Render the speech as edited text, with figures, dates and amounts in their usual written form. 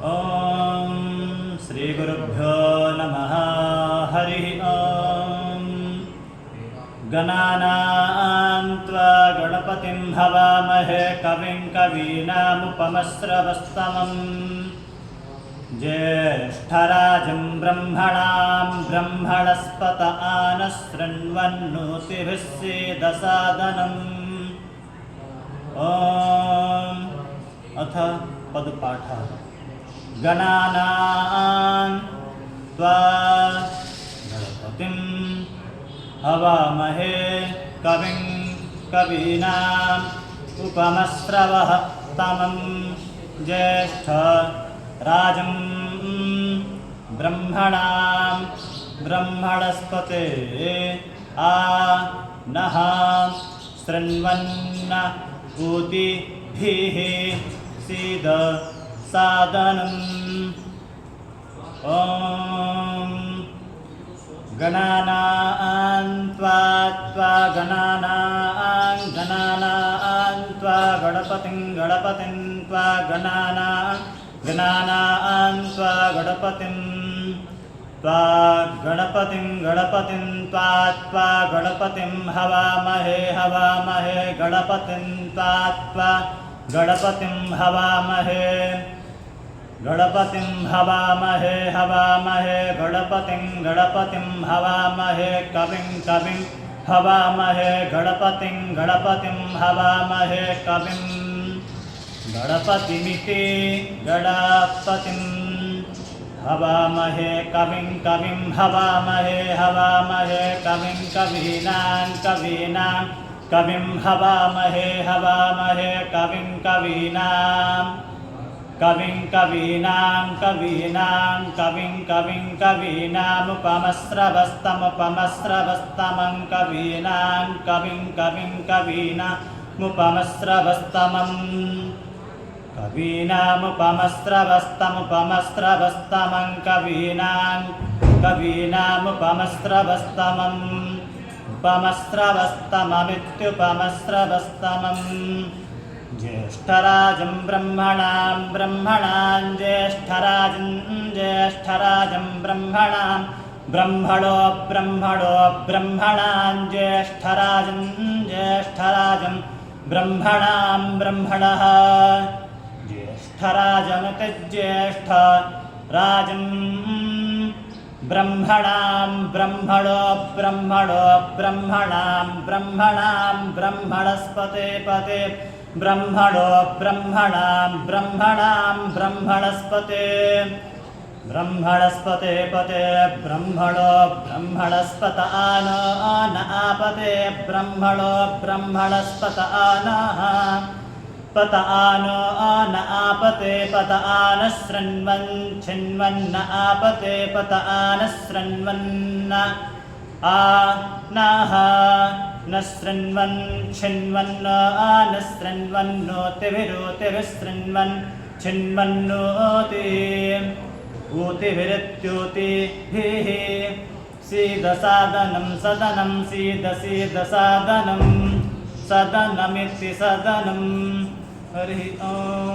ॐ श्रीगुरुभ्यो नमः। हरिः ॐ। गणानां त्वा गणपतिं हवामहे कविं कवीनामुपमस्रवस्तमम् ज्येष्ठराजं ब्रह्मणां ब्रह्मणस्पत आनशृण्वन्नोतिभिः सीदसादनम्। ॐ अथ पदपाठः। गणानां त्वा गणपतिं हवामहे कविं कवीनाम् उपमस्रवस्तमं ज्येष्ठराजं ब्रह्मणां ब्रह्मणस्पते नः शृण्वन्न ऊतिभिः सीदसादनम्। ॐ गणानां त्वा गणानां त्वा गणपतिं त्वा गणानां त्वा गणपतिं त्वा गणपतिं हवामहे गणपतिं त्वा गणपतिं हवामहे गणपतिं हवामहे गणपतिं हवामहे कविं हवामहे गणपतिं हवामहे कविं गणपतिमिति गणपतिं हवामहे कविं हवामहे कविं कवीनां कविं हवामहे कविं कवीनामुपमस्रवस्तमं कवीनामुपमस्रवस्तमम् उपमस्रवस्तममित्युपमस्रवस्तमम् ज्येष्ठराजं ब्रह्मणां ज्येष्ठराजं ब्रह्मणां ब्रह्मणो ब्रह्मणां ज्येष्ठराजं ब्रह्मणः ज्येष्ठराजमिति ज्येष्ठराजं ब्रह्मणां ब्रह्मणो ब्रह्मणां ब्रह्मणस्पते ब्रह्मणो ब्रह्मणां ब्रह्मणस्पते ब्रह्मणो ब्रह्मणस्पत आन आपते ब्रह्मणो ब्रह्मणस्पत आनः पत आन आपते पत आन शृण्वन् छिन्वन्न आपते पत आन शृण्वन्न नः न शृण्वन् छिन्वन्न न शृण्वन्नोतिभिः शृण्वन् छिन्वन्नोति ऊतिभिरित्यूतिभिः सीदसादनं सदनं सीदसादनं सदनमिति सदनम्। हरिः ॐ।